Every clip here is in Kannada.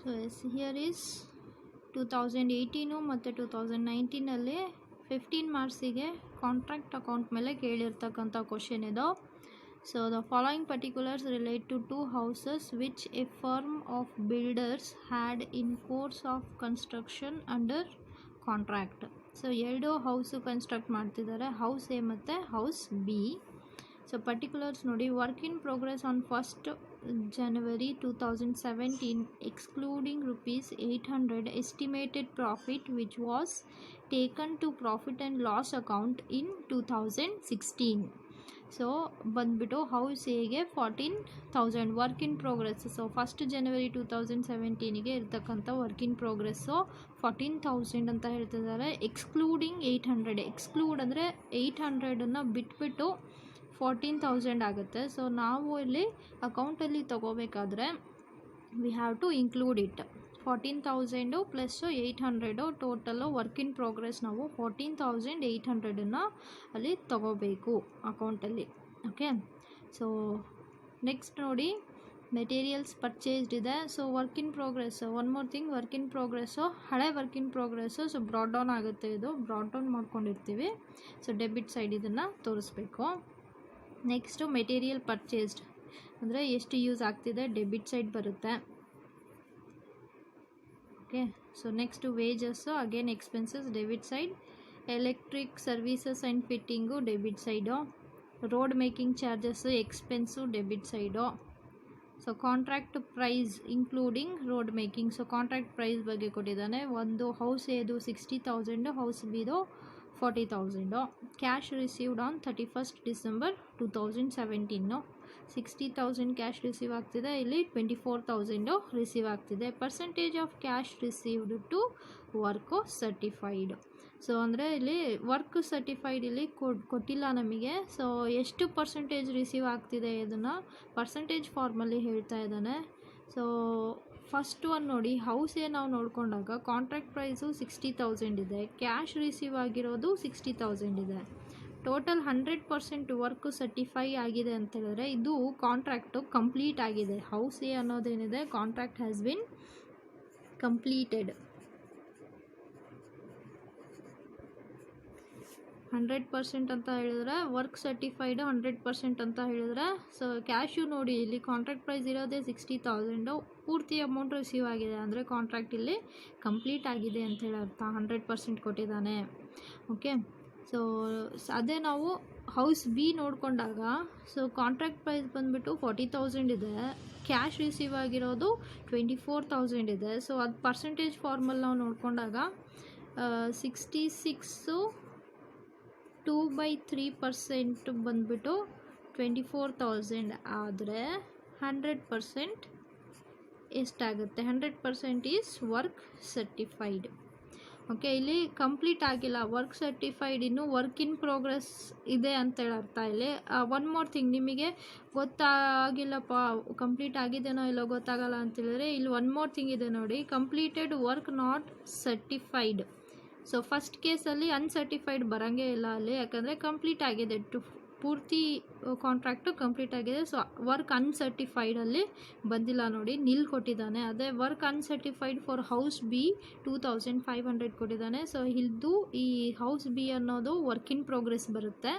ಸೊ ಹಿಯರ್ ಈಸ್ 2018 ಮತ್ತು 2019 15 ಮಾರ್ಕ್ಸಿಗೆ ಕಾಂಟ್ರಾಕ್ಟ್ ಅಕೌಂಟ್ ಮೇಲೆ ಕೇಳಿರ್ತಕ್ಕಂಥ ಕ್ವಶನ್ ಇದು. So the following particulars relate to 2 houses which a firm of builders had in course of construction under contract. So 2 house construct ಮಾಡ್ತಿದ್ದಾರೆ, ಹೌಸ್ ಎ ಮತ್ತು ಹೌಸ್ ಬಿ. ಸೊ ಪರ್ಟಿಕ್ಯುಲರ್ಸ್ ನೋಡಿ, work in progress on 1st January 2017 excluding rupees 800 estimated profit which was taken to profit and loss account in 2016. So ಬಂದ್ಬಿಟ್ಟು ಹೌಸ್ ಎಗೆ 14,000 work in progress. So 1st January 2017ಗೆ ಇರ್ತಕ್ಕಂಥ ವರ್ಕ್ ಇನ್ ಪ್ರೋಗ್ರೆಸ್ಸು 14,000 ಅಂತ ಹೇಳ್ತಿದ್ದಾರೆ. ಎಕ್ಸ್ಕ್ಲೂಡಿಂಗ್ 800, ಎಕ್ಸ್ಕ್ಲೂಡ್ ಅಂದರೆ 800 ಬಿಟ್ಬಿಟ್ಟು 14,000 ಆಗುತ್ತೆ. ಸೊ ನಾವು ಇಲ್ಲಿ ಅಕೌಂಟಲ್ಲಿ ತೊಗೋಬೇಕಾದ್ರೆ we have to include it. 14,000 plus 800 total work in progress ನಾವು 14,800 ಅಲ್ಲಿ ತೊಗೋಬೇಕು ಅಕೌಂಟಲ್ಲಿ. ಓಕೆ, ಸೊ ನೆಕ್ಸ್ಟ್ ನೋಡಿ, ಮೆಟೀರಿಯಲ್ಸ್ ಪರ್ಚೇಸ್ಡ್ ಇದೆ. So work in progress, one more thing, work in progress ಹಳೆ work in progress so brought down ಆಗುತ್ತೆ, ಇದು ಬ್ರಾಡ್ ಡೌನ್ ಮಾಡ್ಕೊಂಡಿರ್ತೀವಿ. ಸೊ ಡೆಬಿಟ್ ಸೈಡ್ ಇದನ್ನು ತೋರಿಸ್ಬೇಕು. ನೆಕ್ಸ್ಟು ಮೆಟೀರಿಯಲ್ ಪರ್ಚೇಸ್ಡ್ ಅಂದರೆ ಎಷ್ಟು ಯೂಸ್ ಆಗ್ತಿದೆ, ಡೆಬಿಟ್ ಸೈಡ್ ಬರುತ್ತೆ. Okay, so next wages again expenses debit side. Electric services and fitting debit side. Road making charges expense debit side. So contract price including road making. So contract price ಬಗ್ಗೆ ಕೊಟ್ಟಿದ್ದಾನೆ. ಒಂದು ಹೌಸ್ ಎದು 60,000, ಹೌಸ್ ಬಿದು 40,000. Cash received on 31st December 2017. 60,000 cash receive ಆಗ್ತಿದೆ, ಇಲ್ಲಿ 24,000 ರಿಸೀವ್ ಆಗ್ತಿದೆ. Percentage of cash received to work certified. So ಅಂದರೆ ಇಲ್ಲಿ ವರ್ಕ್ ಸರ್ಟಿಫೈಡ್ ಇಲ್ಲಿ ಕೊಟ್ಟಿಲ್ಲ ನಮಗೆ. ಸೊ ಎಷ್ಟು ಪರ್ಸೆಂಟೇಜ್ ರಿಸೀವ್ ಆಗ್ತಿದೆ ಇದನ್ನು ಪರ್ಸೆಂಟೇಜ್ ಫಾರ್ಮಲ್ಲಿ ಹೇಳ್ತಾ ಇದ್ದಾನೆ. ಸೊ ಫಸ್ಟ್ ಒನ್ ನೋಡಿ, ಹೌಸ್ ಎ ನಾವು ನೋಡಿಕೊಂಡಾಗ ಕಾಂಟ್ರಾಕ್ಟ್ ಪ್ರೈಸು 60,000 ಇದೆ, ಕ್ಯಾಶ್ ರಿಸೀವ್ ಆಗಿರೋದು 60,000 ಇದೆ. ಟೋಟಲ್ 100% ವರ್ಕ್ ಸರ್ಟಿಫೈ ಆಗಿದೆ ಅಂತ ಹೇಳಿದ್ರೆ ಇದು ಕಾಂಟ್ರಾಕ್ಟು ಕಂಪ್ಲೀಟ್ ಆಗಿದೆ. ಹೌಸ್ ಎ ಅನ್ನೋದೇನಿದೆ, ಕಾಂಟ್ರಾಕ್ಟ್ ಹ್ಯಾಸ್ ಬಿನ್ ಕಂಪ್ಲೀಟೆಡ್. 100% ಅಂತ ಹೇಳಿದ್ರೆ ವರ್ಕ್ ಸರ್ಟಿಫೈಡ್ 100% ಅಂತ ಹೇಳಿದ್ರೆ. ಸೊ ಕ್ಯಾಶು ನೋಡಿ, ಇಲ್ಲಿ ಕಾಂಟ್ರಾಕ್ಟ್ ಪ್ರೈಸ್ ಇರೋದೇ 60,000, ಪೂರ್ತಿ ಅಮೌಂಟ್ ರಿಸೀವ್ ಆಗಿದೆ ಅಂದರೆ ಕಾಂಟ್ರಾಕ್ಟ್ ಇಲ್ಲಿ ಕಂಪ್ಲೀಟ್ ಆಗಿದೆ ಅಂತ ಹೇಳಿ ಅರ್ಥ. 100% ಕೊಟ್ಟಿದ್ದಾನೆ. ಓಕೆ, ಸೊ ಅದೇ ನಾವು ಹೌಸ್ ಬಿ ನೋಡಿಕೊಂಡಾಗ ಸೊ ಕಾಂಟ್ರಾಕ್ಟ್ ಪ್ರೈಸ್ ಬಂದುಬಿಟ್ಟು 40,000 ಇದೆ, ಕ್ಯಾಶ್ ರಿಸೀವ್ ಆಗಿರೋದು 24,000 ಇದೆ. ಸೊ ಅದು ಪರ್ಸೆಂಟೇಜ್ ಫಾರ್ಮಲ್ಲಿ ನಾವು ನೋಡಿಕೊಂಡಾಗ 66 2/3% ಬಂದುಬಿಟ್ಟು 24,000 ಆದರೆ 100% ಎಷ್ಟಾಗುತ್ತೆ, 100% ಈಸ್ ವರ್ಕ್ ಸರ್ಟಿಫೈಡ್. ಓಕೆ, ಇಲ್ಲಿ ಕಂಪ್ಲೀಟ್ ಆಗಿಲ್ಲ, ವರ್ಕ್ ಸರ್ಟಿಫೈಡ್, ಇನ್ನು ವರ್ಕ್ ಇನ್ ಪ್ರೋಗ್ರೆಸ್ ಇದೆ ಅಂತೇಳಿ ಅರ್ಥ. ಇಲ್ಲಿ ಒನ್ ಮೋರ್ ಥಿಂಗ್, ನಿಮಗೆ ಗೊತ್ತಾಗಿಲ್ಲಪ್ಪ ಕಂಪ್ಲೀಟ್ ಆಗಿದೆನೋ ಇಲ್ಲೋ ಗೊತ್ತಾಗಲ್ಲ ಅಂತೇಳಿದ್ರೆ ಇಲ್ಲಿ ಒನ್ ಮೋರ್ ಥಿಂಗ್ ಇದೆ ನೋಡಿ, completed work not certified. So first ಕೇಸಲ್ಲಿ ಅನ್ಸರ್ಟಿಫೈಡ್ ಬರೋಂಗೇ ಇಲ್ಲ ಅಲ್ಲಿ, ಯಾಕಂದರೆ ಕಂಪ್ಲೀಟ್ ಆಗಿದೆ, ಪೂರ್ತಿ ಕಾಂಟ್ರಾಕ್ಟು ಕಂಪ್ಲೀಟ್ ಆಗಿದೆ. ಸೊ ವರ್ಕ್ ಅನ್ಸರ್ಟಿಫೈಡಲ್ಲಿ ಬಂದಿಲ್ಲ ನೋಡಿ, ನಿಲ್ ಕೊಟ್ಟಿದ್ದಾನೆ. ಅದೇ work uncertified for house B 2,500 ಕೊಟ್ಟಿದ್ದಾನೆ. ಸೊ ಇದು ಈ ಹೌಸ್ ಬಿ ಅನ್ನೋದು ವರ್ಕ್ ಇನ್ ಪ್ರೋಗ್ರೆಸ್ ಬರುತ್ತೆ.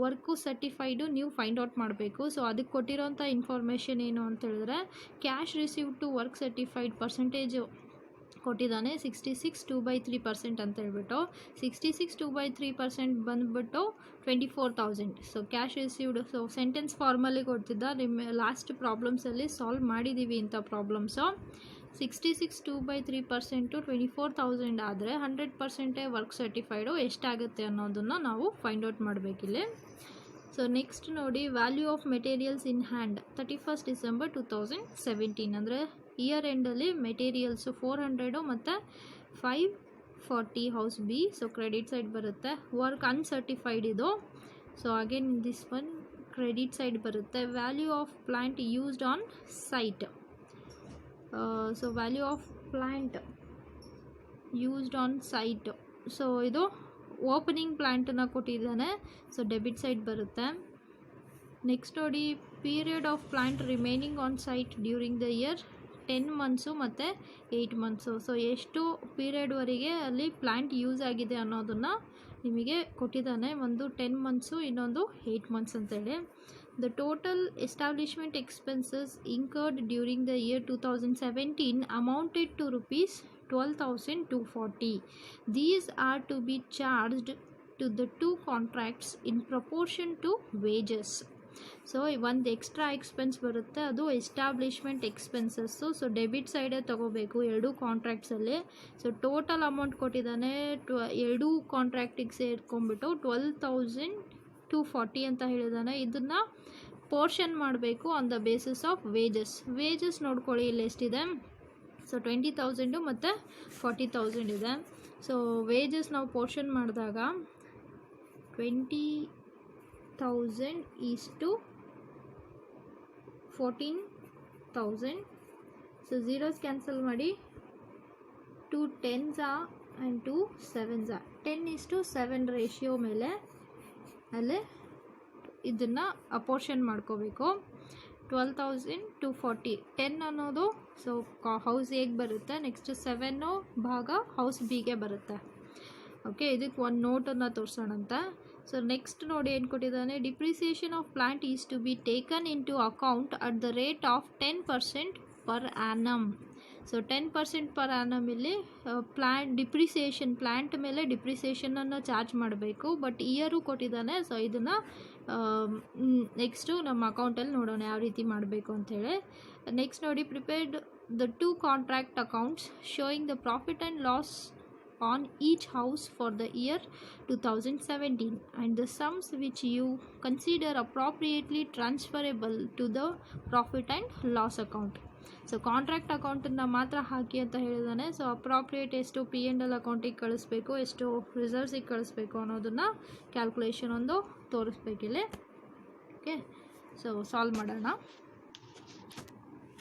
ವರ್ಕು ಸರ್ಟಿಫೈಡು ನೀವು ಫೈಂಡ್ ಔಟ್ ಮಾಡಬೇಕು. ಸೊ ಅದಕ್ಕೆ ಕೊಟ್ಟಿರೋಂಥ ಇನ್ಫಾರ್ಮೇಷನ್ ಏನು ಅಂತ ಹೇಳಿದ್ರೆ, cash receive to work certified percentage ಕೊಟ್ಟಿದ್ದಾನೆ 66 2/3% ಅಂತ ಹೇಳ್ಬಿಟ್ಟು. 66 2/3% ಬಂದುಬಿಟ್ಟು 24,000. So cash received, so sentence ಫಾರ್ಮಲ್ಲಿ ಕೊಡ್ತಿದ್ದ, ಲಾಸ್ಟ್ ಪ್ರಾಬ್ಲಮ್ಸಲ್ಲಿ ಸಾಲ್ವ್ ಮಾಡಿದ್ದೀವಿ ಇಂಥ ಪ್ರಾಬ್ಲಮ್ಸು. 66 2/3% 24,000 ಆದರೆ 100% ವರ್ಕ್ ಸರ್ಟಿಫೈಡು ಎಷ್ಟಾಗುತ್ತೆ ಅನ್ನೋದನ್ನು ನಾವು ಫೈಂಡ್ ಔಟ್ ಮಾಡಬೇಕಿಲ್ಲಿ. ಸೊ ನೆಕ್ಸ್ಟ್ ನೋಡಿ, value of materials in hand 31st December 2017 ಅಂದರೆ ಇಯರ್ ಎಂಡಲ್ಲಿ ಮೆಟೀರಿಯಲ್ಸು 400 ಮತ್ತು 540 house B. So credit side ಬರುತ್ತೆ. ವರ್ಕ್ ಅನ್ಸರ್ಟಿಫೈಡ್ ಇದು. So again this one credit side ಬರುತ್ತೆ. Value of plant used on site. So value of plant used on site. So ಇದು ಓಪನಿಂಗ್ ಪ್ಲಾಂಟನ್ನು ಕೊಟ್ಟಿದ್ದಾನೆ. ಸೊ ಡೆಬಿಟ್ ಸೈಡ್ ಬರುತ್ತೆ. ನೆಕ್ಸ್ಟ್ ನೋಡಿ, period of plant remaining on site during the year 10 months ಮತ್ತು 8 ಮಂತ್ಸು. ಸೊ ಎಷ್ಟು ಪೀರಿಯಡ್ವರೆಗೆ ಅಲ್ಲಿ ಪ್ಲ್ಯಾಂಟ್ ಯೂಸ್ ಆಗಿದೆ ಅನ್ನೋದನ್ನು ನಿಮಗೆ ಕೊಟ್ಟಿದ್ದಾನೆ. ಒಂದು 10 ಮಂತ್ಸು, ಇನ್ನೊಂದು 8 ಮಂತ್ಸ್ ಅಂತೇಳಿ. The total establishment expenses incurred during the year 2017 amounted to rupees 12,240. These are to be charged to the two contracts in proportion to wages. So ಒಂದು ಎಕ್ಸ್ಟ್ರಾ ಎಕ್ಸ್ಪೆನ್ಸ್ ಬರುತ್ತೆ, ಅದು ಎಸ್ಟಾಬ್ಲಿಷ್ಮೆಂಟ್ ಎಕ್ಸ್ಪೆನ್ಸಸ್ಸು. ಸೊ ಡೆಬಿಟ್ ಸೈಡೇ ತೊಗೋಬೇಕು ಎರಡು ಕಾಂಟ್ರಾಕ್ಟ್ಸಲ್ಲಿ. ಸೊ ಟೋಟಲ್ ಅಮೌಂಟ್ ಕೊಟ್ಟಿದ್ದಾನೆ, ಎರಡೂ ಕಾಂಟ್ರಾಕ್ಟಿಗೆ ಸೇರ್ಕೊಂಡ್ಬಿಟ್ಟು 12,240 ಅಂತ ಹೇಳಿದ್ದಾನೆ. ಇದನ್ನು ಪೋರ್ಷನ್ ಮಾಡಬೇಕು on the basis of wages ನೋಡ್ಕೊಳ್ಳಿ ಇಲ್ಲಿ ಎಷ್ಟಿದೆ. ಸೊ 20,000 ಮತ್ತು 40,000 ಇದೆ. ಸೊ ವೇಜಸ್ ನಾವು ಪೋರ್ಷನ್ ಮಾಡಿದಾಗ 20,000 is to 14,000. So zeros cancel ಮಾಡಿ, 2 10s ಆ್ಯಂಡ್ 2 7s. 10:7 ರೇಷಿಯೋ ಮೇಲೆ ಅಲ್ಲೇ ಇದನ್ನು ಅಪೋರ್ಷನ್ ಮಾಡ್ಕೋಬೇಕು. 12,240 10 ಅನ್ನೋದು ಸೊ ಹೌಸ್ ಎಗೆ ಬರುತ್ತೆ. ನೆಕ್ಸ್ಟ್ 7 ಭಾಗ ಹೌಸ್ ಬಿಗೆ ಬರುತ್ತೆ. ಓಕೆ, ಇದಕ್ಕೆ ಒಂದು ನೋಟನ್ನು ತೋರಿಸೋಣಂತ. ಸೊ ನೆಕ್ಸ್ಟ್ ನೋಡಿ ಏನು ಕೊಟ್ಟಿದ್ದಾನೆ, depreciation of plant is to be taken into account at the rate of 10% per annum. So 10% per annum ಇಲ್ಲಿ ಪ್ಲ್ಯಾಂಟ್ ಮೇಲೆ ಡಿಪ್ರಿಸಿಯೇಷನನ್ನು ಚಾರ್ಜ್ ಮಾಡಬೇಕು. ಬಟ್ ಇಯರು ಕೊಟ್ಟಿದ್ದಾನೆ. ಸೊ ಇದನ್ನು ನೆಕ್ಸ್ಟು ನಮ್ಮ ಅಕೌಂಟಲ್ಲಿ ನೋಡೋಣ ಯಾವ ರೀತಿ ಮಾಡಬೇಕು ಅಂಥೇಳಿ. ನೆಕ್ಸ್ಟ್ ನೋಡಿ, prepared the 2 contract accounts showing the profit and loss on each house for the year 2017 and the sums which you consider appropriately transferable to the profit and loss account. So contract ಅಕೌಂಟನ್ನು ಮಾತ್ರ ಹಾಕಿ ಅಂತ ಹೇಳಿದ್ದಾನೆ. ಸೊ ಅಪ್ರಾಪ್ರಿಯೇಟ್ ಎಷ್ಟು P&L ಅಕೌಂಟಿಗೆ ಕಳಿಸ್ಬೇಕು, ಎಷ್ಟು ರಿಸರ್ವ್ಸಿಗೆ ಕಳಿಸ್ಬೇಕು ಅನ್ನೋದನ್ನು ಕ್ಯಾಲ್ಕುಲೇಷನ್ ಒಂದು ತೋರಿಸ್ಬೇಕಿಲ್ಲಿ. ಓಕೆ, ಸೊ ಸಾಲ್ವ್ ಮಾಡೋಣ.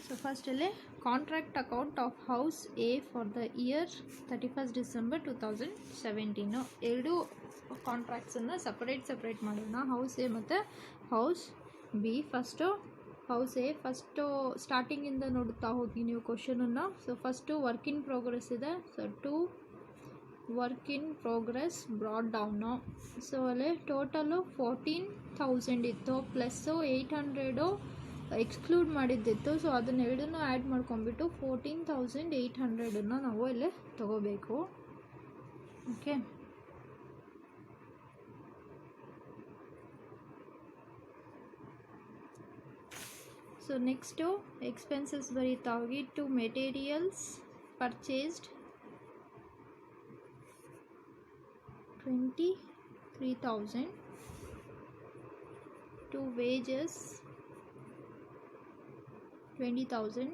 ಸೊ ಫಸ್ಟ್ ಇಲ್ಲಿ contract account of house A for the year 31st December 2017. ಎರಡು ಕಾಂಟ್ರಾಕ್ಟ್ಸನ್ನು ಸಪ್ರೇಟ್ ಮಾಡೋಣ, ಹೌಸ್ ಎ ಮತ್ತು house B. First house A, first ಸ್ಟಾರ್ಟಿಂಗಿಂದ ನೋಡುತ್ತಾ ಹೋಗಿ ನೀವು ಕ್ವಶನನ್ನು. So first work in progress ಇದೆ. So 2 work in progress brought down. So ಅಲ್ಲಿ ಟೋಟಲು 14,000 ಇತ್ತು, ಪ್ಲಸ್ಸು 800 ಎಕ್ಸ್ಕ್ಲೂಡ್ ಮಾಡಿದ್ದಿತ್ತು. ಸೊ ಅದನ್ನೆರಡನ್ನೂ ಆ್ಯಡ್ ಮಾಡ್ಕೊಂಬಿಟ್ಟು 14,800 ನಾವು ಇಲ್ಲಿ ತಗೋಬೇಕು. ಓಕೆ, ಸೊ ನೆಕ್ಸ್ಟು ಎಕ್ಸ್ಪೆನ್ಸಸ್ ಬರೀತಾ ಹೋಗಿ. To materials purchased 23,000. To wages 20,000.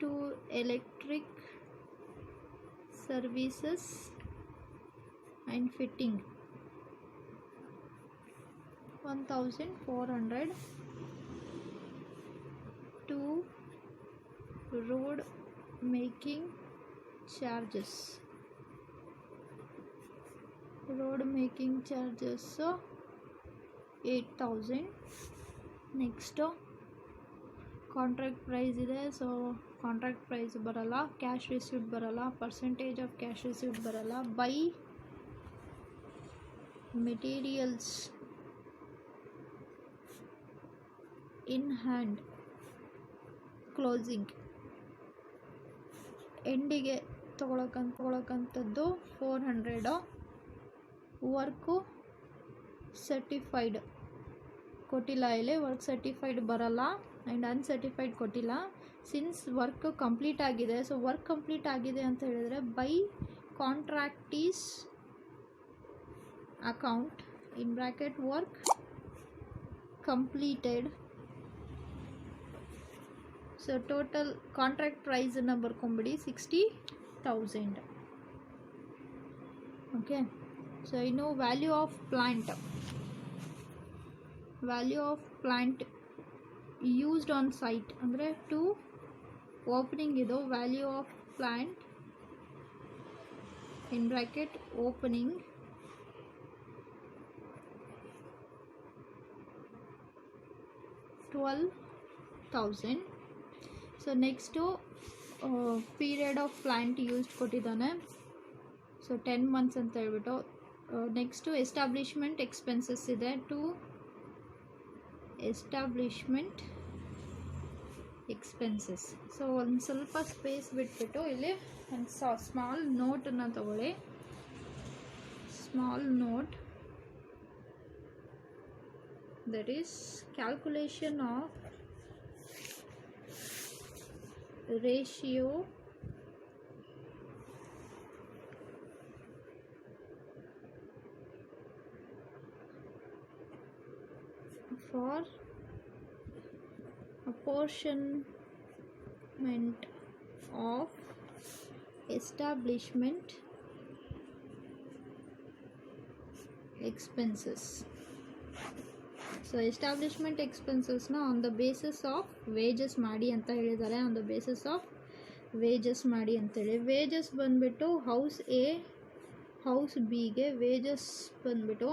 to electric services and fitting 1,400. to road making charges so 8,000. next contract price ಇದೆ. ಸೊ ಕಾಂಟ್ರಾಕ್ಟ್ ಪ್ರೈಸ್ ಬರಲ್ಲ, ಕ್ಯಾಶ್ ರಿಸೀವ್ಡ್ ಬರಲ್ಲ, ಪರ್ಸೆಂಟೇಜ್ ಆಫ್ ಕ್ಯಾಶ್ ರಿಸೀವ್ಡ್ ಬರಲ್ಲ. By materials in hand closing ಎಂಡಿಗೆ ತೊಗೊಳಕ್ಕಂಥದ್ದು 400. ವರ್ಕು ಸರ್ಟಿಫೈಡ್ ಕೊಟ್ಟಿಲ್ಲ, ಇಲ್ಲಿ ವರ್ಕ್ ಸರ್ಟಿಫೈಡ್ ಬರಲ್ಲ ಆ್ಯಂಡ್ ಅನ್ಸರ್ಟಿಫೈಡ್ ಕೊಟ್ಟಿಲ್ಲ. ಸಿನ್ಸ್ ವರ್ಕ್ ಕಂಪ್ಲೀಟ್ ಆಗಿದೆ, ಸೊ ವರ್ಕ್ ಕಂಪ್ಲೀಟ್ ಆಗಿದೆ ಅಂತ ಹೇಳಿದರೆ by contractee's account in bracket work completed. So total contract ಪ್ರೈಸನ್ನು ಬರ್ಕೊಂಬಿಡಿ 60,000. ಓಕೆ, ಸೊ ಇನ್ನು value of plant used on site ಅಂದರೆ 2 ಓಪನಿಂಗ್ ಇದು. Value of plant in bracket opening 1000. So next period of plant used ಕೊಟ್ಟಿದ್ದಾನೆ. ಸೊ 10 months ಅಂತ ಹೇಳ್ಬಿಟ್ಟು. ನೆಕ್ಸ್ಟು ಎಸ್ಟಾಬ್ಲಿಷ್ಮೆಂಟ್ ಎಕ್ಸ್ಪೆನ್ಸಸ್ ಇದೆ. To establishment expenses. ಸೊ ಒಂದು ಸ್ವಲ್ಪ ಸ್ಪೇಸ್ ಬಿಟ್ಬಿಟ್ಟು ಇಲ್ಲಿ ಒಂದು ಸ್ಮಾಲ್ ನೋಟನ್ನು ತಗೊಳ್ಳಿ. Small note, that is calculation of ratio for apportionment of establishment expenses. So establishment ಎಕ್ಸ್ಪೆನ್ಸಸ್ನ on the basis of wages ಮಾಡಿ ಅಂತ ಹೇಳಿದ್ದಾರೆ. On the basis of wages ಮಾಡಿ ಅಂತೇಳಿ. ವೇಜಸ್ ಬಂದುಬಿಟ್ಟು ಹೌಸ್ ಎ, ಹೌಸ್ ಬಿಗೆ ವೇಜಸ್ ಬಂದುಬಿಟ್ಟು,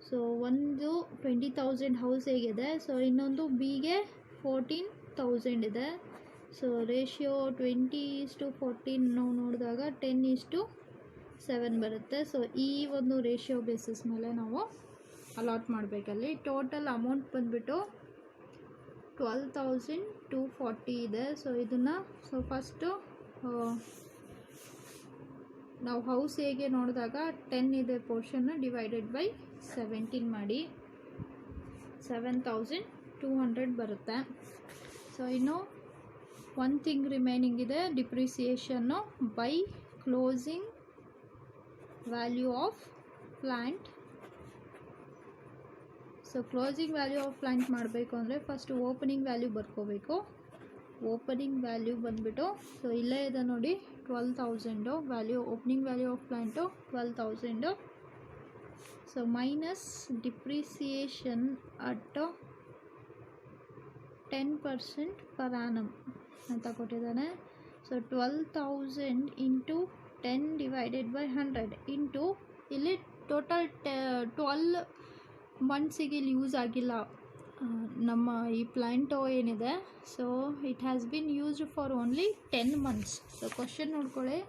ಸೊ ಒಂದು 20,000 ಹೌಸ್ ಹೇಗಿದೆ. ಸೊ ಇನ್ನೊಂದು ಬಿಗೆ 14,000 ಇದೆ. ಸೊ ರೇಷಿಯೋ 20:14 ನಾವು ನೋಡಿದಾಗ 10:7 ಬರುತ್ತೆ. ಸೊ ಈ ಒಂದು ರೇಷಿಯೋ ಬೇಸಿಸ್ ಮೇಲೆ ನಾವು ಅಲಾಟ್ ಮಾಡಬೇಕಲ್ಲಿ. ಟೋಟಲ್ ಅಮೌಂಟ್ ಬಂದುಬಿಟ್ಟು 12,240 ಇದೆ. ಸೊ ಇದನ್ನು ಫಸ್ಟು ನಾವು ಹೌಸ್ ಹೇಗೆ ನೋಡಿದಾಗ 10 ಇದೆ ಪೋರ್ಷನ್ನು, ಡಿವೈಡೆಡ್ ಬೈ 17 ಮಾಡಿ 7,200 ಬರುತ್ತೆ. ಸೊ ಇನ್ನು ಒನ್ ಥಿಂಗ್ ರಿಮೈನಿಂಗ್ ಇದೆ, depreciation by closing value of plant. So closing value of plant ಮಾಡಬೇಕು ಅಂದರೆ ಫಸ್ಟ್ ಓಪನಿಂಗ್ ವ್ಯಾಲ್ಯೂ ಬರ್ಕೋಬೇಕು. ಓಪನಿಂಗ್ ವ್ಯಾಲ್ಯೂ ಬಂದುಬಿಟ್ಟು, ಸೊ ಇಲ್ಲೇ ಇದೆ ನೋಡಿ 12,000 value, opening value of plant 12,000. So minus depreciation at 10% per annum ಅಂತ ಕೊಟ್ಟಿದ್ದಾನೆ. So 12,000 into 10 divided by 100 into ಇಲ್ಲಿ ಟೋಟಲ್ 12 ಮಂತ್ಸಿಗೆ ಇಲ್ಲಿ ಯೂಸ್ ಆಗಿಲ್ಲ ನಮ್ಮ ಈ ಪ್ಲ್ಯಾಂಟೋ ಏನಿದೆ. So it has been used for only 10 months. So question ನೋಡ್ಕೊಳ್ಳಿ,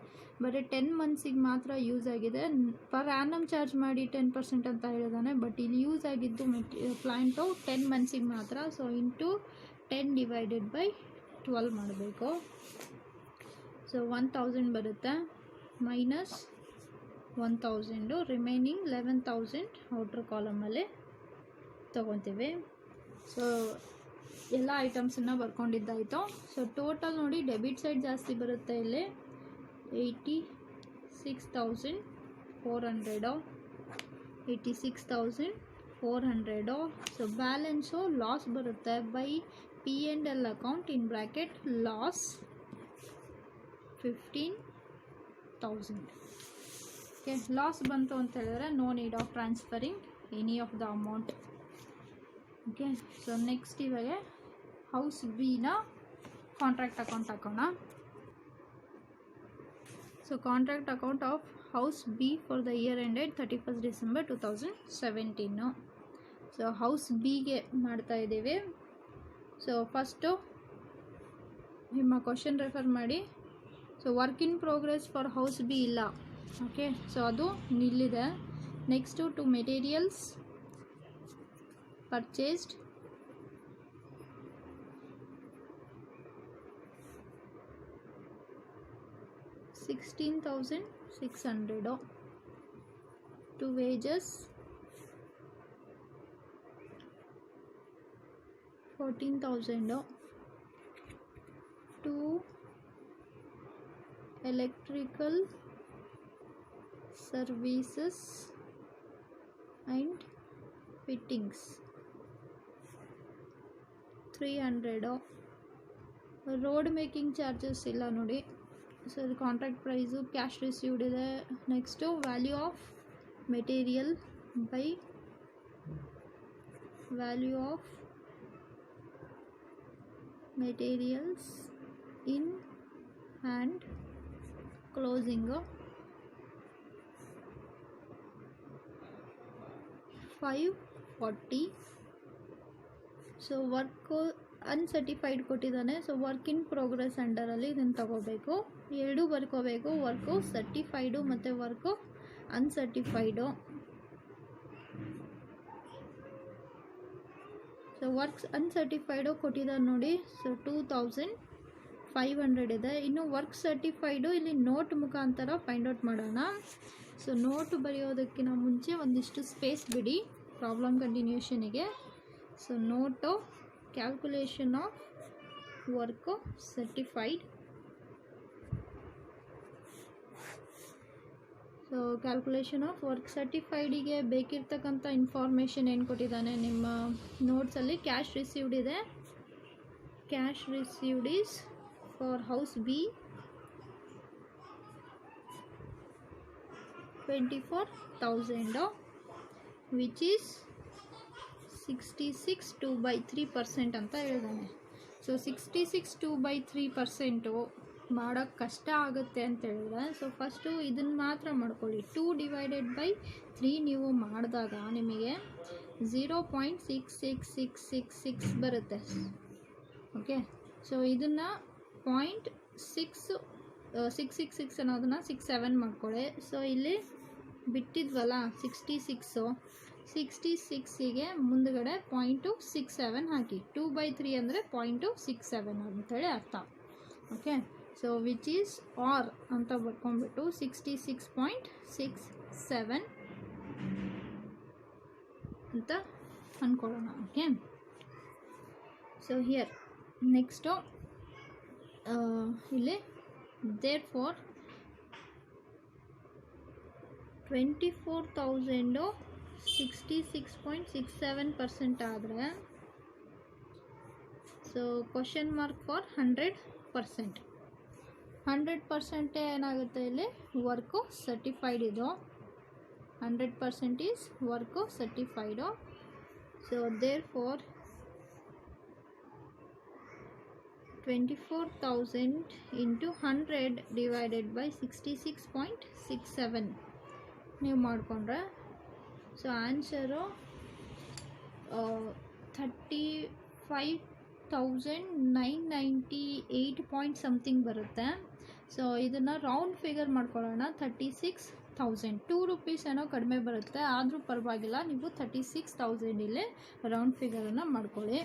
ಬರೀ 10 ಮಂತ್ಸಿಗೆ ಮಾತ್ರ ಯೂಸ್ ಆಗಿದೆ. ಪರ್ ಆ್ಯನಮ್ ಚಾರ್ಜ್ ಮಾಡಿ 10% ಅಂತ ಹೇಳಿದಾನೆ, ಬಟ್ ಇಲ್ಲಿ ಯೂಸ್ ಆಗಿದ್ದು ಪ್ಲ್ಯಾಂಟು 10 ಮಂತ್ಸಿಗೆ ಮಾತ್ರ. ಸೊ ಇಂಟು 10 ಡಿವೈಡೆಡ್ ಬೈ 12 ಮಾಡಬೇಕು. ಸೊ 1,000 ಬರುತ್ತೆ, ಮೈನಸ್ 1,000, ರಿಮೈನಿಂಗ್ 11,000 ಔಟ್ರ್ ಕಾಲಮಲ್ಲಿ ತೊಗೊತೀವಿ. ಸೊ ಎಲ್ಲ ಐಟಮ್ಸನ್ನು ಬರ್ಕೊಂಡಿದ್ದಾಯಿತು. ಸೊ ಟೋಟಲ್ ನೋಡಿ, ಡೆಬಿಟ್ ಸೈಡ್ ಜಾಸ್ತಿ ಬರುತ್ತೆ ಇಲ್ಲಿ 86,400, 86,400. ಸೊ ಬ್ಯಾಲೆನ್ಸು ಲಾಸ್ ಬರುತ್ತೆ by P&L account in bracket loss 15,000. Okay, loss ಬಂತು ಅಂತ ಹೇಳಿದ್ರೆ no need of transferring any of the amount. Okay, so next ಇವಾಗ ಹೌಸ್ ಬಿನ ಕಾಂಟ್ರಾಕ್ಟ್ ಅಕೌಂಟ್ ಹಾಕೋಣ. So contract account of house B for the year ended 31st December 2017. So house ಬಿಗೆ ಮಾಡ್ತಾ ಇದ್ದೀವಿ. ಸೊ ಫಸ್ಟು ನಿಮ್ಮ ಕ್ವಶನ್ ರೆಫರ್ ಮಾಡಿ. So work in progress for house B ಇಲ್ಲ. ಓಕೆ, ಸೊ ಅದು ನಿಲ್ಲಿದೆ. Next to materials purchased $16,600. To wages 14,000. To electrical services and fittings 300. Road making charges ಇಲ್ಲ ನೋಡಿ. ಸೊ ಇದು ಕಾಂಟ್ರಾಕ್ಟ್ ಪ್ರೈಸು, ಕ್ಯಾಶ್ ರಿಸೀವ್ಡ್ ಇದೆ. Next value of material by value of materials in hand closing 540. So work uncertified ಕೊಟ್ಟಿದ್ದಾನೆ. ಸೊ ವರ್ಕ್ ಇನ್ ಪ್ರೋಗ್ರೆಸ್ ಅಂಡರಲ್ಲಿ ಇದನ್ನು ತಗೋಬೇಕು. ಎರಡೂ ಬರ್ಕೋಬೇಕು, ವರ್ಕು ಸರ್ಟಿಫೈಡು ಮತ್ತು ವರ್ಕು ಅನ್ಸರ್ಟಿಫೈಡು. ಸೊ ವರ್ಕ್ಸ್ ಅನ್ಸರ್ಟಿಫೈಡು ಕೊಟ್ಟಿದ್ದಾರೆ ನೋಡಿ. ಸೊ 2500 ಇದೆ. ಇನ್ನು ವರ್ಕ್ ಸರ್ಟಿಫೈಡು ಇಲ್ಲಿ ನೋಟ್ ಮುಖಾಂತರ ಫೈಂಡ್ ಔಟ್ ಮಾಡೋಣ. ಸೊ ನೋಟ್ ಬರೆಯೋದಕ್ಕಿಂತ ಮುಂಚೆ ಒಂದಿಷ್ಟು ಸ್ಪೇಸ್ ಬಿಡಿ ಪ್ರಾಬ್ಲಮ್ ಕಂಟಿನ್ಯೂಷನಿಗೆ. So note calculation of work certified. So calculation of work ಸರ್ಟಿಫೈಡಿಗೆ ಬೇಕಿರ್ತಕ್ಕಂಥ ಇನ್ಫಾರ್ಮೇಷನ್ ಏನು ಕೊಟ್ಟಿದ್ದಾನೆ ನಿಮ್ಮ ನೋಟ್ಸಲ್ಲಿ. ಕ್ಯಾಶ್ ರಿಸೀವ್ಡ್ ಇದೆ. Cash received is for house B 24,000 which is 66 2/3% ಅಂತ ಹೇಳಿದಾನೆ. ಸೊ 66 2/3% ಮಾಡೋಕ್ಕೆ ಕಷ್ಟ ಆಗುತ್ತೆ ಅಂತ ಹೇಳಿದ್ರೆ, ಸೊ ಫಸ್ಟು ಇದನ್ನು ಮಾತ್ರ ಮಾಡ್ಕೊಳ್ಳಿ. 2/3 ನೀವು ಮಾಡಿದಾಗ ನಿಮಗೆ 0.66666 ಬರುತ್ತೆ. ಓಕೆ, ಸೊ ಇದನ್ನು 0.666 ಅನ್ನೋದನ್ನು 67 ಮಾಡ್ಕೊಳ್ಳಿ. ಸೊ ಇಲ್ಲಿ ಬಿಟ್ಟಿದ್ವಲ್ಲ 66ಗೆ ಮುಂದುಗಡೆ 0.67 ಹಾಕಿ. 2/3 ಅಂದರೆ 0.67 ಅಂತೇಳಿ ಅರ್ಥ. Okay, so which is or ಅಂತ ಬರ್ಕೊಂಡ್ಬಿಟ್ಟು 66.67 ಅಂತ ಅಂದ್ಕೊಳ್ಳೋಣ. ಓಕೆ, ಸೊ ಹಿಯರ್ ನೆಕ್ಸ್ಟು ಇಲ್ಲಿ therefore 24,000 66.67% ಆದರೆ, ಸೊ ಕ್ವಶನ್ ಮಾರ್ಕ್ ಫಾರ್ 100%. 100% ಏನಾಗುತ್ತೆ ಇಲ್ಲಿ ವರ್ಕು ಸರ್ಟಿಫೈಡ್ ಇದು. 100% is work certified. So therefore 24,000 into 100 divided by 66.67 ನೀವು ಮಾಡಿಕೊಂಡ್ರೆ, ಸೊ ಆನ್ಸರು 35,998 ಪಾಯಿಂಟ್ ಸಮಥಿಂಗ್ ಬರುತ್ತೆ. ಸೊ ಇದನ್ನು ರೌಂಡ್ ಫಿಗರ್ ಮಾಡ್ಕೊಳ್ಳೋಣ. 36,000 2 ರೂಪೀಸ್ ಏನೋ ಕಡಿಮೆ ಬರುತ್ತೆ, ಆದರೂ ಪರವಾಗಿಲ್ಲ. ನೀವು 36,000 ಇಲ್ಲಿ ರೌಂಡ್ ಫಿಗರನ್ನು ಮಾಡ್ಕೊಳ್ಳಿ.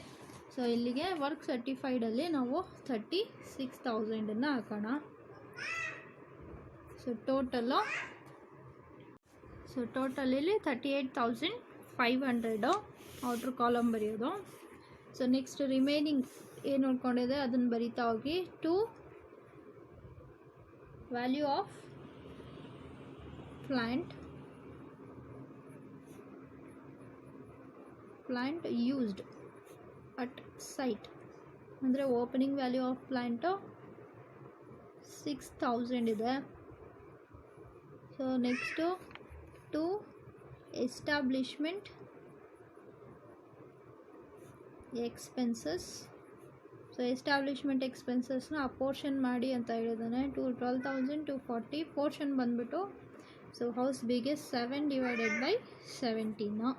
ಸೊ ಇಲ್ಲಿಗೆ ವರ್ಕ್ ಸರ್ಟಿಫೈಡಲ್ಲಿ ನಾವು 36,000 ಹಾಕೋಣ. ಸೊ ಟೋಟಲ್ ಇಲ್ಲಿ 38,500 ಔಟ್ರ್ ಕಾಲಮ್ ಬರೆಯೋದು. ಸೊ ನೆಕ್ಸ್ಟ್ ರಿಮೈನಿಂಗ್ ಏನು ನೋಡ್ಕೊಂಡಿದೆ ಅದನ್ನು ಬರಿತಾ ಹೋಗಿ. To value of plant used at site ಅಂದರೆ ಓಪನಿಂಗ್ ವ್ಯಾಲ್ಯೂ ಆಫ್ ಪ್ಲಾಂಟು 6,000 ಇದೆ. So next to establishment expenses. So establishment ಎಕ್ಸ್ಪೆನ್ಸಸ್ನ ಅಪೋರ್ಷನ್ ಮಾಡಿ ಅಂತ ಹೇಳಿದ್ದಾನೆ. 12,240 ಪೋರ್ಷನ್ ಬಂದ್ಬಿಟ್ಟು ಸೊ ಹೌಸ್ ಬಿಗೆ 7/17.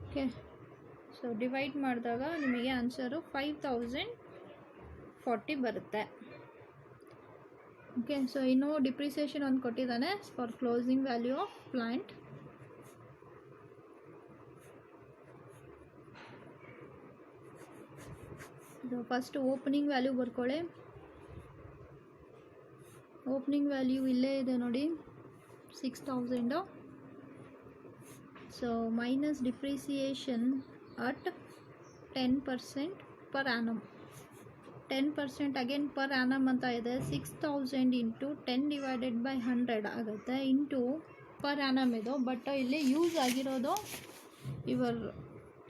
ಓಕೆ, ಸೊ ಡಿವೈಡ್ ಮಾಡಿದಾಗ ನಿಮಗೆ ಆನ್ಸರು 5,040 ಬರುತ್ತೆ. ಓಕೆ, ಸೊ ಇನ್ನೂ ಡಿಪ್ರಿಸಿಯೇಷನ್ ಒಂದು ಕೊಟ್ಟಿದ್ದಾನೆ for closing value of plant. So first opening value ಬರ್ಕೊಳ್ಳಿ. ಓಪನಿಂಗ್ ವ್ಯಾಲ್ಯೂ ಇಲ್ಲೇ ಇದೆ ನೋಡಿ, 6,000. So minus depreciation at 10% per annum. 10% again per annum ಅಂತ ಇದೆ. 6,000 ಇಂಟು 10 ಡಿವೈಡೆಡ್ ಬೈ 100 ಆಗುತ್ತೆ, ಇಂಟು ಪರ್ ಆ್ಯನಮ್ ಇದು. ಬಟ್ ಇಲ್ಲಿ ಯೂಸ್ ಆಗಿರೋದು ಇವರ್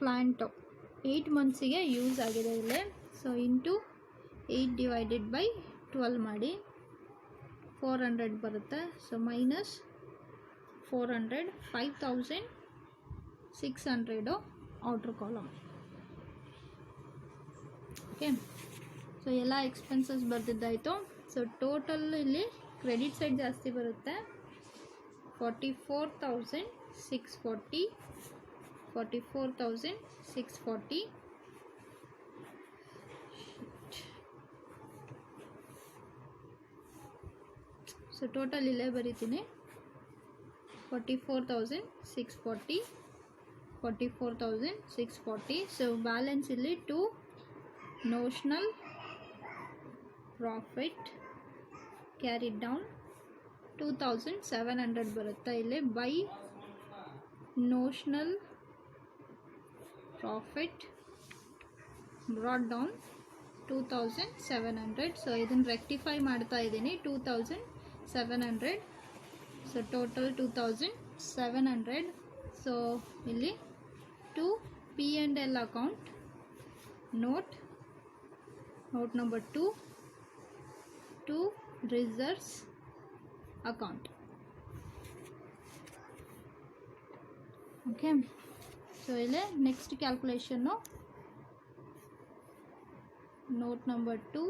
ಪ್ಲ್ಯಾಂಟು 8 ಮಂತ್ಸಿಗೆ ಯೂಸ್ ಆಗಿದೆ ಇಲ್ಲಿ. ಸೊ ಇಂಟು 8 ಡಿವೈಡೆಡ್ ಬೈ 12 ಮಾಡಿ 400 ಬರುತ್ತೆ. So minus 400, 5,600 outer column. Okay, so ಎಲ್ಲ ಎಕ್ಸ್ಪೆನ್ಸಸ್ ಬರ್ದಿದ್ದಾಯಿತು. ಸೊ ಟೋಟಲ್ ಇಲ್ಲಿ ಕ್ರೆಡಿಟ್ ಸೈಡ್ ಜಾಸ್ತಿ ಬರುತ್ತೆ. 44,640 ಸೊ ಟೋಟಲ್ ಇಲ್ಲೇ ಬರೀತೀನಿ 44,640. ಸೊ ಬ್ಯಾಲೆನ್ಸ್ ಇಲ್ಲಿ to notional profit carried down 2,700 ಬರುತ್ತೆ ಇಲ್ಲಿ. By notional profit brought down 2,700. So ಇದನ್ನು ರೆಕ್ಟಿಫೈ ಮಾಡ್ತಾ ಇದ್ದೀನಿ 2,700. So total 2,700. ಸೊ ಇಲ್ಲಿ to P&L account note number 2 to reserves account. Okay, so ಇಲ್ಲಿ next calculation note number 2,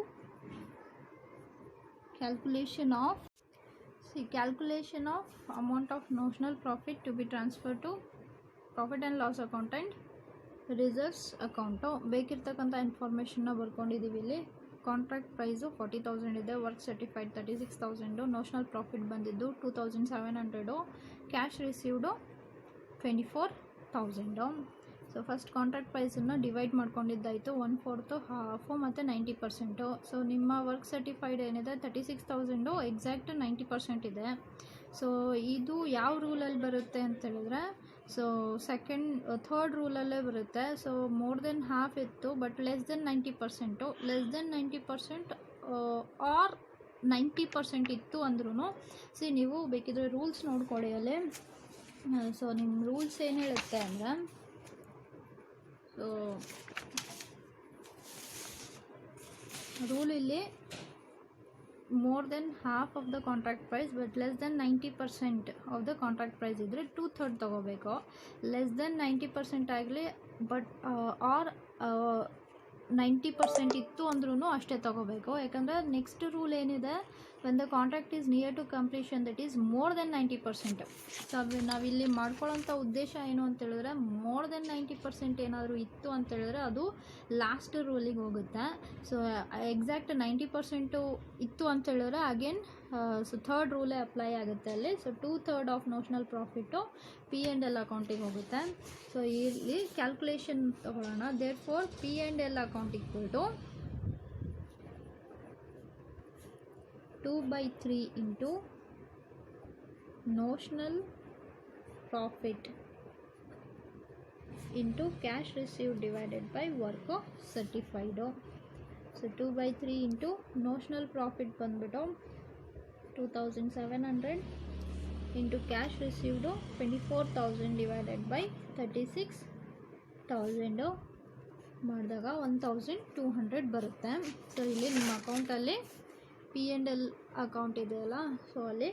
calculation of amount of notional profit to be transferred to profit and loss account and reserves account. ಬೇಕಿರ್ತಕ್ಕಂಥ ಇನ್ಫಾರ್ಮೇಷನ್ನ ಬರ್ಕೊಂಡಿದ್ದೀವಿ ಇಲ್ಲಿ. ಕಾಂಟ್ರಾಕ್ಟ್ ಪ್ರೈಸು 40,000 ಇದೆ, ವರ್ಕ್ ಸರ್ಟಿಫೈಡ್ 36,000, ನೋಷನಲ್ ಪ್ರಾಫಿಟ್ ಬಂದಿದ್ದು 2,700, cash received 24,000. So first contract ಪ್ರೈಸನ್ನು ಡಿವೈಡ್ ಮಾಡ್ಕೊಂಡಿದ್ದಾಯಿತು 1/4, ಹಾಫು ಮತ್ತು 90%. ಸೊ ನಿಮ್ಮ ವರ್ಕ್ ಸರ್ಟಿಫೈಡ್ ಏನಿದೆ 36,000 ಎಕ್ಸಾಕ್ಟ್ 90% ಇದೆ. ಸೊ ಇದು ಯಾವ ರೂಲಲ್ಲಿ ಬರುತ್ತೆ ಅಂತ ಹೇಳಿದ್ರೆ, ಸೊ ಥರ್ಡ್ ರೂಲಲ್ಲೇ ಬರುತ್ತೆ. ಸೊ ಮೋರ್ ದೆನ್ ಹಾಫ್ ಇತ್ತು, but less than 90%, less than 90% or 90% ಇತ್ತು ಅಂದ್ರೂ ನೀವು ಬೇಕಿದ್ರೆ ರೂಲ್ಸ್ ನೋಡ್ಕೊಳ್ಳಿ ಅಲ್ಲಿ. ಸೊ ನಿಮ್ಮ ರೂಲ್ಸ್ ಏನು ಹೇಳುತ್ತೆ ಅಂದರೆ, ಸೊ ರೂಲ್ ಇಲ್ಲಿ more than half of the contract price but less than 90% of the contract price ಇದ್ದರೆ 2/3 ತೊಗೋಬೇಕು. ಲೆಸ್ ದೆನ್ 90% ಆಗಲಿ ಬಟ್ ಆರ್ 90% ಇತ್ತು ಅಂದ್ರೂ ಅಷ್ಟೇ ತೊಗೋಬೇಕು. ಯಾಕಂದರೆ ನೆಕ್ಸ್ಟ್ ರೂಲ್ ಏನಿದೆ, when the contract is near to completion that is more than 90%. So ನಾವಿಲ್ಲಿ ಮಾಡ್ಕೊಳ್ಳೋಂಥ ಉದ್ದೇಶ ಏನು ಅಂತೇಳಿದ್ರೆ, ಮೋರ್ ದೆನ್ 90% ಏನಾದರೂ ಇತ್ತು ಅಂತೇಳಿದ್ರೆ ಅದು ಲಾಸ್ಟ್ ರೂಲಿಗೆ ಹೋಗುತ್ತೆ. ಸೊ ಎಕ್ಸಾಕ್ಟ್ 90% ಇತ್ತು ಅಂತೇಳಿದ್ರೆ ಅಗೇನ್ ಸೊ ಥರ್ಡ್ ರೂಲೇ ಅಪ್ಲೈ ಆಗುತ್ತೆ ಅಲ್ಲಿ. So 2/3 of notional profit P&L ಅಕೌಂಟಿಗೆ ಹೋಗುತ್ತೆ. ಸೊ ಇಲ್ಲಿ ಕ್ಯಾಲ್ಕುಲೇಷನ್ ತಗೊಳ್ಳೋಣ. Therefore P&L account equal to 2/3 into notional profit into cash received divided by work certified. So 2/3 into notional profit ಬಂದುಬಿಟ್ಟು 2,700 into cash received 24,000 divided by 36,000 ಮಾಡಿದಾಗ 1,200 ಬರುತ್ತೆ. ಸೊ ಇಲ್ಲಿ ನಿಮ್ಮ ಅಕೌಂಟಲ್ಲಿ P&L ಅಕೌಂಟ್ ಇದೆಯಲ್ಲ, ಸೊ ಅಲ್ಲಿ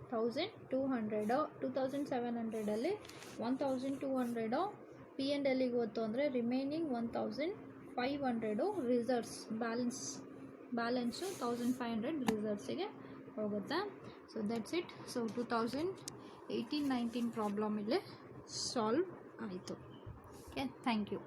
1,200, 2,700ಅಲ್ಲಿ 1,200 P&Lಗೆ ಹೋಯ್ತು ಅಂದರೆ ರಿಮೈನಿಂಗ್ 1,500 ರಿಸರ್ವ್ಸ್ ಬ್ಯಾಲೆನ್ಸು 1,500 ರಿಸರ್ವ್ಸಿಗೆ ಹೋಗುತ್ತೆ. So that's it. So 2018-19 problem ಇಲ್ಲಿ ಸಾಲ್ವ್ ಆಯಿತು. Okay, thank you.